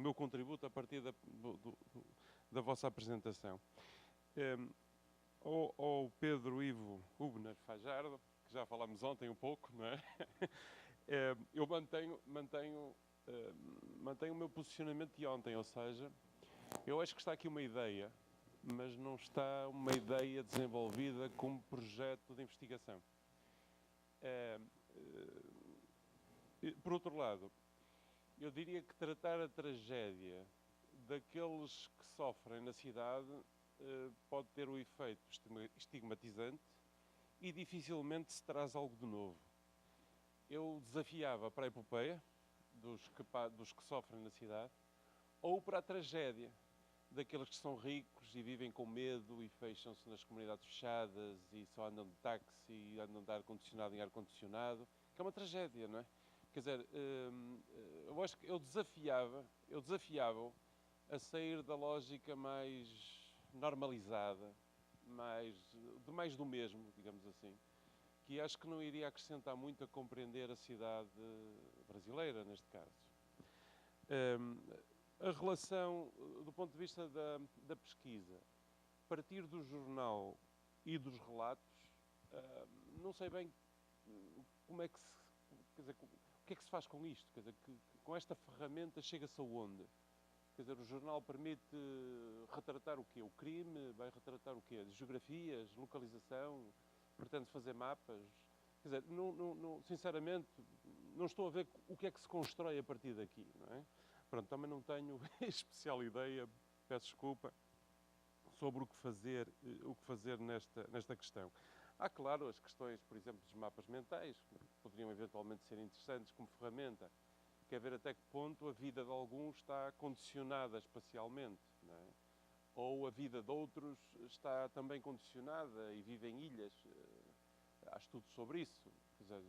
meu contributo a partir da vossa apresentação. Ao Pedro Ivo Hubner Fajardo, que já falámos ontem um pouco, não é? Eu mantenho o meu posicionamento de ontem, ou seja, eu acho que está aqui uma ideia, mas não está uma ideia desenvolvida como projeto de investigação. Por outro lado, eu diria que tratar a tragédia daqueles que sofrem na cidade pode ter o efeito estigmatizante e dificilmente se traz algo de novo. Eu desafiava para a epopeia dos que sofrem na cidade ou para a tragédia daqueles que são ricos e vivem com medo e fecham-se nas comunidades fechadas e só andam de táxi e andam de ar-condicionado em ar-condicionado, que é uma tragédia, não é? Quer dizer, eu acho que eu desafiava a sair da lógica mais normalizada, mais do mesmo, digamos assim, que acho que não iria acrescentar muito a compreender a cidade brasileira, neste caso. A relação, do ponto de vista da pesquisa, partir do jornal e dos relatos, não sei bem como é que se, quer dizer, o que é que se faz com isto? Quer dizer, com esta ferramenta chega-se aonde? Quer dizer, o jornal permite retratar o quê? O crime? Vai retratar o quê? Geografias? Localização? Pretende fazer mapas? Quer dizer, sinceramente, não estou a ver o que é que se constrói a partir daqui, não é? Pronto, também não tenho especial ideia, peço desculpa, sobre o que fazer nesta questão. Há, claro, as questões, por exemplo, dos mapas mentais, que poderiam eventualmente ser interessantes como ferramenta. Quer ver até que ponto a vida de alguns está condicionada espacialmente, não é? Ou a vida de outros está também condicionada e vive em ilhas. Há estudos sobre isso. Quer dizer,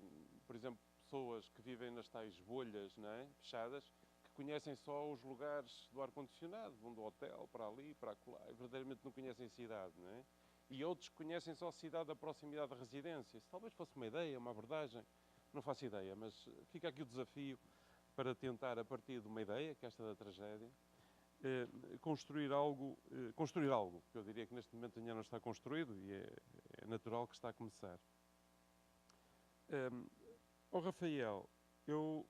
por exemplo, pessoas que vivem nas tais bolhas, não é? Fechadas, que conhecem só os lugares do ar-condicionado, vão do hotel para ali, para acolá, e verdadeiramente não conhecem a cidade, não é? E outros que conhecem só a cidade da proximidade da residência. Isso talvez fosse uma ideia, uma abordagem, não faço ideia, mas fica aqui o desafio para tentar, a partir de uma ideia, que é esta da tragédia, construir algo, que eu diria que neste momento ainda não está construído e é natural que está a começar. Rafael, eu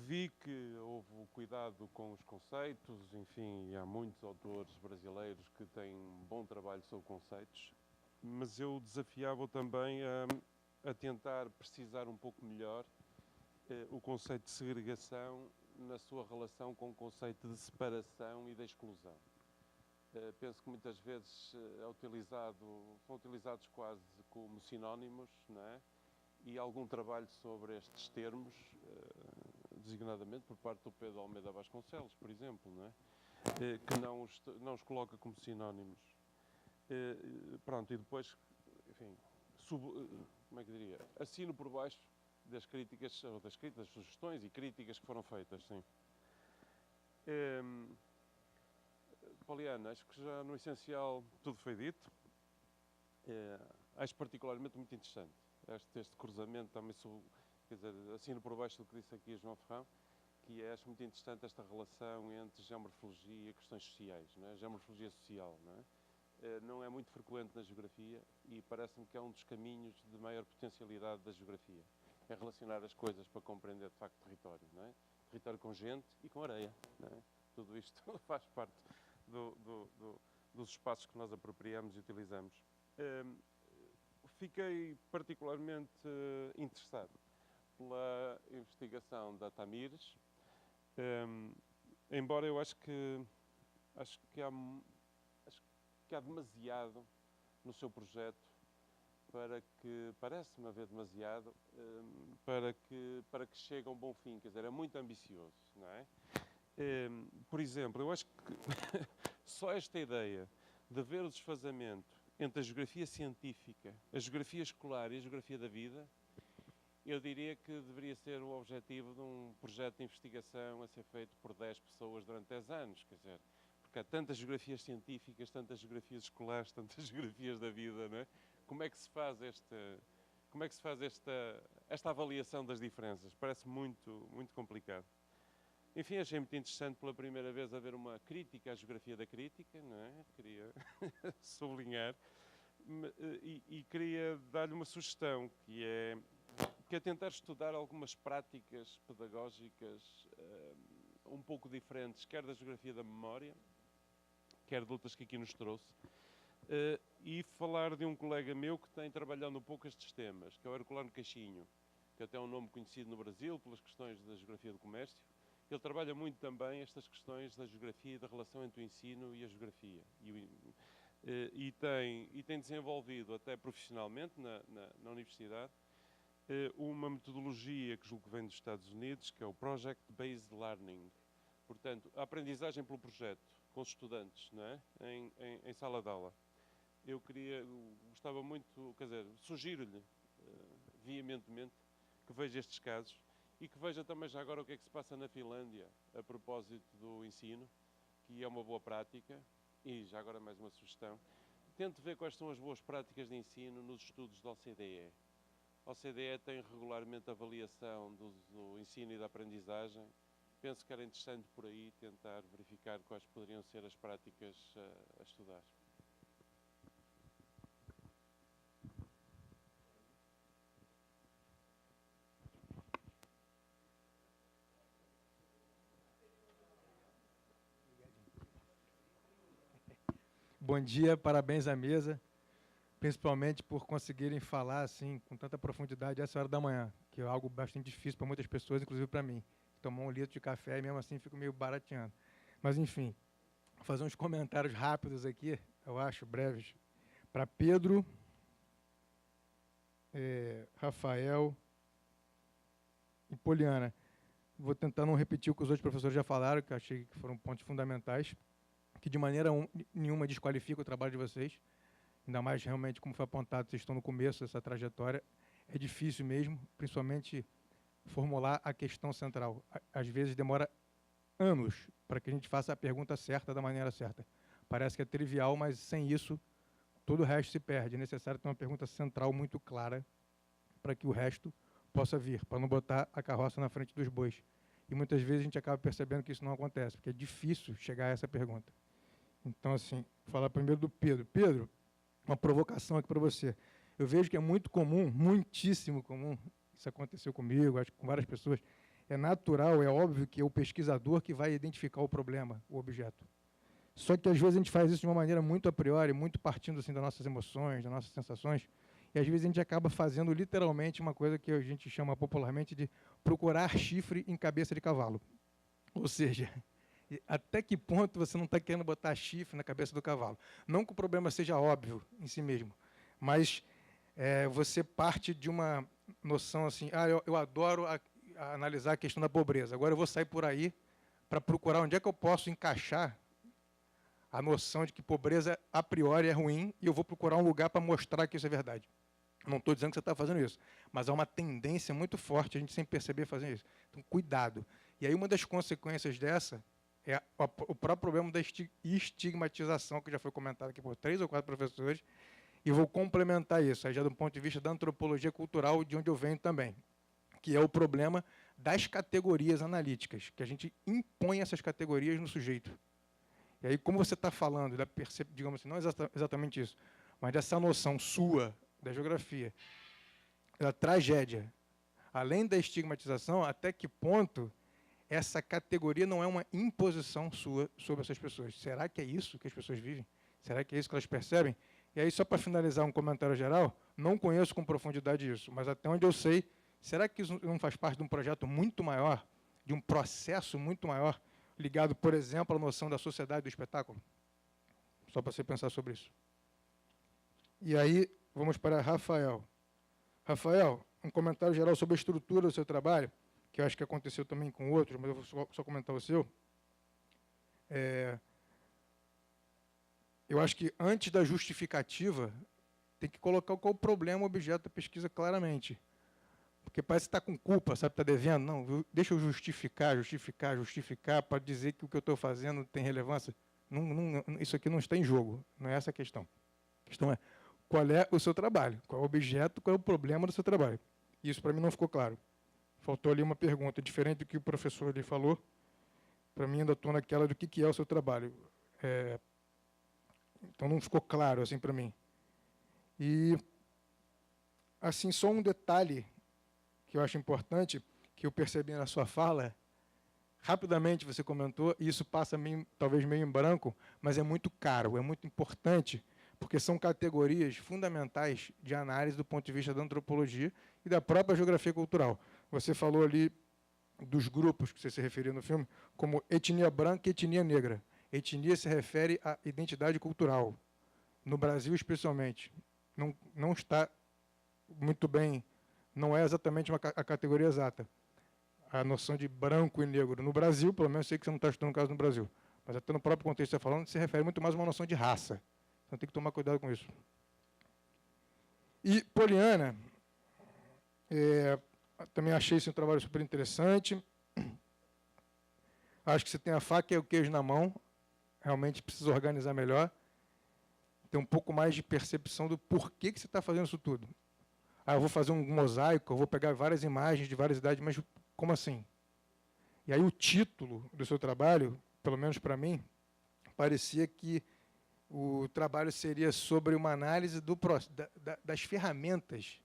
vi que houve o cuidado com os conceitos, enfim, e há muitos autores brasileiros que têm um bom trabalho sobre conceitos, mas eu desafiava também a tentar precisar um pouco melhor o conceito de segregação na sua relação com o conceito de separação e de exclusão. Penso que muitas vezes são utilizados quase como sinónimos, não é? E algum trabalho sobre estes termos, designadamente por parte do Pedro Almeida Vasconcelos, por exemplo, não é? Que não os coloca como sinónimos. Pronto, e depois, enfim, como é que diria? Assino por baixo das críticas, das sugestões e críticas que foram feitas, sim. Poliana, acho que já no essencial tudo foi dito. Acho particularmente muito interessante este cruzamento, também quer dizer, assino por baixo do que disse aqui João Ferrão, que acho muito interessante esta relação entre geomorfologia e questões sociais, não é? Geomorfologia social, não é? Não é muito frequente na geografia e parece-me que é um dos caminhos de maior potencialidade da geografia. É relacionar as coisas para compreender de facto território, não é? Território com gente e com areia, não é? Tudo isto faz parte dos espaços que nós apropriamos e utilizamos. Fiquei particularmente interessado pela investigação da Tamires, embora eu acho que há demasiado no seu projeto parece-me haver demasiado para que chegue a um bom fim, quer dizer, é muito ambicioso, não é? Por exemplo, eu acho que só esta ideia de ver o desfazamento entre a geografia científica, a geografia escolar e a geografia da vida, eu diria que deveria ser o objetivo de um projeto de investigação a ser feito por 10 pessoas durante 10 anos, quer dizer, porque há tantas geografias científicas, tantas geografias escolares, tantas geografias da vida, não é? Como é que se faz como é que se faz esta avaliação das diferenças? Parece muito complicado. Enfim, achei muito interessante pela primeira vez haver uma crítica à geografia da crítica, não é? Queria sublinhar e queria dar-lhe uma sugestão, que é tentar estudar algumas práticas pedagógicas um pouco diferentes, quer da geografia da memória, quer de outras que aqui nos trouxe, e falar de um colega meu que tem trabalhado um pouco estes temas, que é o Herculano Caixinho, que até é um nome conhecido no Brasil pelas questões da geografia do comércio. Ele trabalha muito também estas questões da geografia e da relação entre o ensino e a geografia. E tem desenvolvido, até profissionalmente, na universidade, uma metodologia que julgo que vem dos Estados Unidos, que é o Project Based Learning. Portanto, a aprendizagem pelo projeto, com os estudantes, não é? em sala de aula. Eu gostava muito, quer dizer, sugiro-lhe veementemente que veja estes casos e que veja também já agora o que é que se passa na Finlândia a propósito do ensino, que é uma boa prática. E já agora mais uma sugestão. Tente ver quais são as boas práticas de ensino nos estudos da OCDE. A OCDE tem regularmente avaliação do ensino e da aprendizagem. Penso que era interessante por aí tentar verificar quais poderiam ser as práticas a estudar. Bom dia, parabéns à mesa, principalmente por conseguirem falar assim com tanta profundidade essa hora da manhã, que é algo bastante difícil para muitas pessoas, inclusive para mim. Tomar um litro de café e mesmo assim fico meio barateando. Mas, enfim, vou fazer uns comentários rápidos aqui, eu acho, breves, para Pedro, Rafael e Poliana. Vou tentar não repetir o que os outros professores já falaram, que eu achei que foram pontos fundamentais, que de maneira nenhuma desqualifica o trabalho de vocês, ainda mais realmente, como foi apontado, vocês estão no começo dessa trajetória, é difícil mesmo, principalmente formular a questão central. Às vezes demora anos para que a gente faça a pergunta certa da maneira certa. Parece que é trivial, mas sem isso, todo o resto se perde. É necessário ter uma pergunta central muito clara para que o resto possa vir, para não botar a carroça na frente dos bois. E muitas vezes a gente acaba percebendo que isso não acontece, porque é difícil chegar a essa pergunta. Então, assim, vou falar primeiro do Pedro. Pedro, uma provocação aqui para você. Eu vejo que é muito comum, muitíssimo comum, isso aconteceu comigo, acho que com várias pessoas, é natural, é óbvio que é o pesquisador que vai identificar o problema, o objeto. Só que, às vezes, a gente faz isso de uma maneira muito a priori, muito partindo assim, das nossas emoções, das nossas sensações, e, às vezes, a gente acaba fazendo, literalmente, uma coisa que a gente chama popularmente de procurar chifre em cabeça de cavalo. Ou seja, até que ponto você não está querendo botar chifre na cabeça do cavalo? Não que o problema seja óbvio em si mesmo, mas você parte de uma noção assim, eu adoro analisar a questão da pobreza, agora eu vou sair por aí para procurar onde é que eu posso encaixar a noção de que pobreza a priori é ruim e eu vou procurar um lugar para mostrar que isso é verdade. Não estou dizendo que você está fazendo isso, mas há uma tendência muito forte, a gente sem perceber fazer isso. Então, cuidado. E aí uma das consequências dessa é o próprio problema da estigmatização, que já foi comentado aqui por 3 ou 4 professores, e vou complementar isso, aí já do ponto de vista da antropologia cultural, de onde eu venho também, que é o problema das categorias analíticas, que a gente impõe essas categorias no sujeito. E aí, como você está falando, digamos assim, não exatamente isso, mas dessa noção sua da geografia, da tragédia, além da estigmatização, até que ponto essa categoria não é uma imposição sua sobre essas pessoas? Será que é isso que as pessoas vivem? Será que é isso que elas percebem? E aí, só para finalizar um comentário geral, não conheço com profundidade isso, mas até onde eu sei, será que isso não faz parte de um projeto muito maior, de um processo muito maior, ligado, por exemplo, à noção da sociedade do espetáculo? Só para você pensar sobre isso. E aí, vamos para Rafael. Rafael, um comentário geral sobre a estrutura do seu trabalho, que eu acho que aconteceu também com outros, mas eu vou só comentar o seu. Eu acho que antes da justificativa, tem que colocar qual o problema, o objeto da pesquisa claramente. Porque parece que está com culpa, sabe, está devendo. Não, deixa eu justificar para dizer que o que eu estou fazendo tem relevância. Isso aqui não está em jogo, não é essa a questão. A questão é qual é o seu trabalho, qual é o objeto, qual é o problema do seu trabalho. Isso, para mim, não ficou claro. Faltou ali uma pergunta, diferente do que o professor ali falou, para mim ainda estou naquela do que é o seu trabalho. Então, não ficou claro assim para mim. E, assim, só um detalhe que eu acho importante, que eu percebi na sua fala, rapidamente você comentou, e isso passa talvez meio em branco, mas é muito caro, é muito importante, porque são categorias fundamentais de análise do ponto de vista da antropologia e da própria geografia cultural. Você falou ali dos grupos que você se referiu no filme, como etnia branca e etnia negra. Etnia se refere à identidade cultural. No Brasil, especialmente, não está muito bem, não é exatamente a categoria exata. A noção de branco e negro no Brasil, pelo menos sei que você não está estudando o caso no Brasil, mas até no próprio contexto que você está falando, se refere muito mais a uma noção de raça. Então tem que tomar cuidado com isso. E Poliana, também achei esse um trabalho super interessante. Acho que você tem a faca e o queijo na mão. Realmente precisa organizar melhor. Ter um pouco mais de percepção do porquê que você está fazendo isso tudo. Eu vou fazer um mosaico, eu vou pegar várias imagens de várias idades, mas como assim? E aí o título do seu trabalho, pelo menos para mim, parecia que o trabalho seria sobre uma análise das ferramentas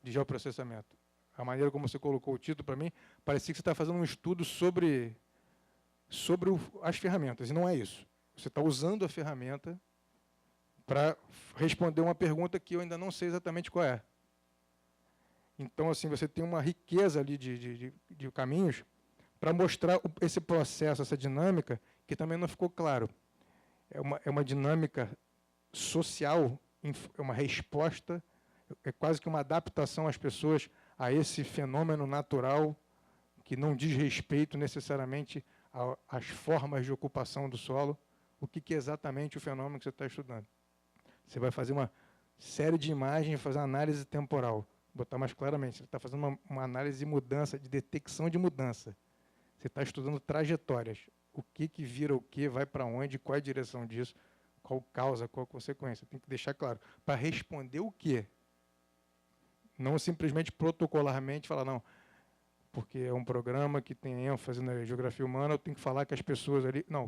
de geoprocessamento. A maneira como você colocou o título, para mim, parecia que você está fazendo um estudo sobre as ferramentas, e não é isso. Você está usando a ferramenta para responder uma pergunta que eu ainda não sei exatamente qual é. Então, assim, você tem uma riqueza ali de caminhos para mostrar esse processo, essa dinâmica, que também não ficou claro. É uma dinâmica social, é uma resposta, é quase que uma adaptação às pessoas a esse fenômeno natural que não diz respeito necessariamente às formas de ocupação do solo. O que é exatamente o fenômeno que você está estudando? Você vai fazer uma série de imagens, fazer uma análise temporal. Vou botar mais claramente, você está fazendo uma análise de mudança, de detecção de mudança. Você está estudando trajetórias. O que vira o que, vai para onde, qual é a direção disso, qual causa, qual consequência. Tem que deixar claro. Para responder o quê? Não simplesmente protocolarmente falar, não, porque é um programa que tem ênfase na geografia humana, eu tenho que falar que as pessoas ali... Não.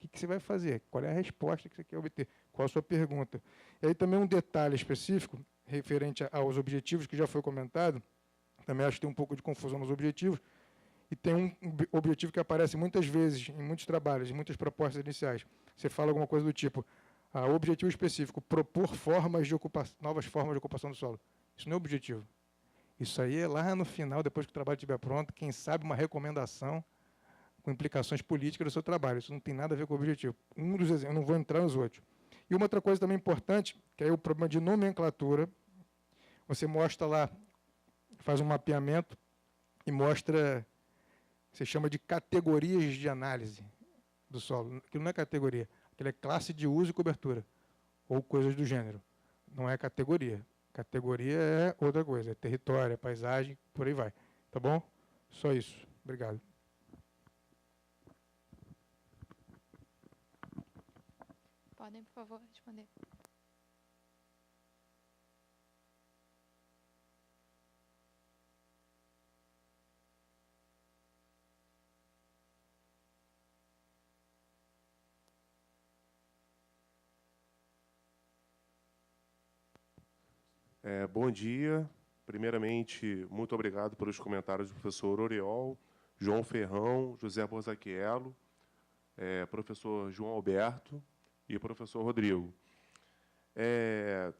O que você vai fazer? Qual é a resposta que você quer obter? Qual a sua pergunta? E aí também um detalhe específico, referente aos objetivos, que já foi comentado, também acho que tem um pouco de confusão nos objetivos, e tem um objetivo que aparece muitas vezes, em muitos trabalhos, em muitas propostas iniciais. Você fala alguma coisa do tipo, objetivo específico, propor novas formas de ocupação do solo. Isso não é objetivo. Isso aí é lá no final, depois que o trabalho estiver pronto, quem sabe uma recomendação com implicações políticas do seu trabalho. Isso não tem nada a ver com o objetivo. Um dos exemplos, eu não vou entrar nos outros. E uma outra coisa também importante, que é o problema de nomenclatura. Você mostra lá, faz um mapeamento e mostra, você chama de categorias de análise do solo. Aquilo não é categoria, aquilo é classe de uso e cobertura, ou coisas do gênero. Não é categoria. Categoria é outra coisa, é território, é paisagem, por aí vai. Tá bom? Só isso. Obrigado. Podem, por favor, responder. Bom dia. Primeiramente, muito obrigado pelos comentários do professor Oriol, João Ferrão, José Bozaquielo, professor João Alberto e professor Rodrigo.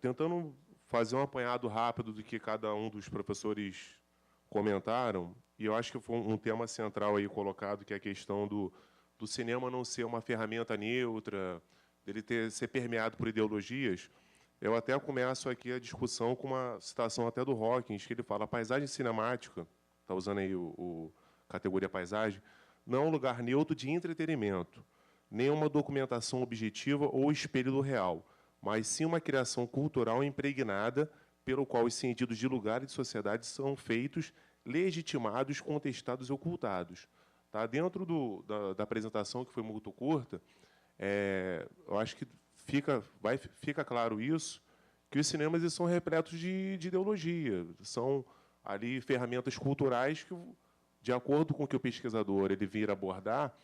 Tentando fazer um apanhado rápido do que cada um dos professores comentaram, e eu acho que foi um tema central aí colocado, que é a questão do cinema não ser uma ferramenta neutra, dele ser permeado por ideologias. Eu até começo aqui a discussão com uma citação até do Hawkins, que ele fala: a paisagem cinemática, está usando aí categoria paisagem, não é um lugar neutro de entretenimento, nem uma documentação objetiva ou espelho do real, mas sim uma criação cultural impregnada pelo qual os sentidos de lugar e de sociedade são feitos, legitimados, contestados e ocultados. Tá? Dentro da apresentação, que foi muito curta, eu acho que fica claro isso, que os cinemas eles são repletos de ideologia, são ali ferramentas culturais que, de acordo com o que o pesquisador ele vir abordar,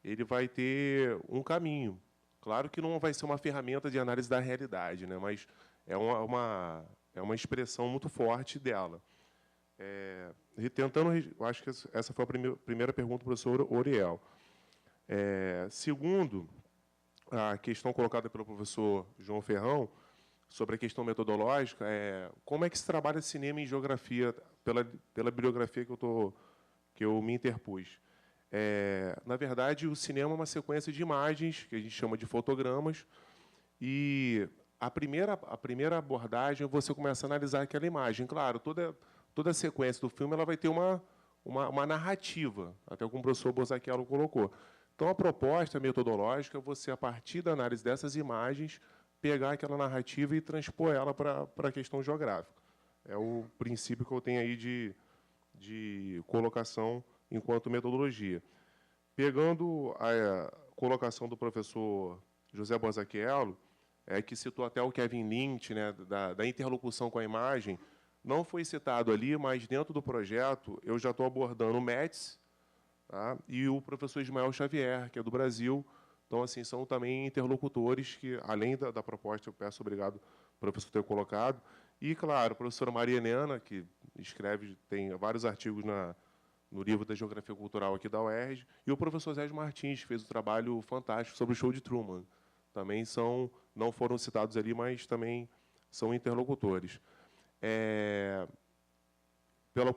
ele vai ter um caminho. Claro que não vai ser uma ferramenta de análise da realidade, né? Mas é uma expressão muito forte dela. E tentando, eu acho que essa foi a primeira pergunta do professor Oriel. Segundo, a questão colocada pelo professor João Ferrão, sobre a questão metodológica, como é que se trabalha cinema em geografia, pela bibliografia que eu me interpus. Na verdade, o cinema é uma sequência de imagens, que a gente chama de fotogramas, e a primeira abordagem é você começar a analisar aquela imagem. Claro, toda a sequência do filme ela vai ter uma narrativa, até como o professor Bozacchiello colocou. Então, a proposta metodológica é você, a partir da análise dessas imagens, pegar aquela narrativa e transpor ela para a questão geográfica. É o princípio que eu tenho aí de colocação enquanto metodologia. Pegando a colocação do professor José Bozacchiello, que citou até o Kevin Lynch, né, da interlocução com a imagem, não foi citado ali, mas dentro do projeto eu já estou abordando o METS, tá, e o professor Ismael Xavier, que é do Brasil. Então, assim, são também interlocutores que, além da proposta, eu peço obrigado, professor, por ter colocado. E, claro, a professora Maria Helena, que tem vários artigos no livro da Geografia Cultural aqui da UERJ, e o professor Zé Martins, que fez um trabalho fantástico sobre o show de Truman. Também não foram citados ali, mas também são interlocutores. Pela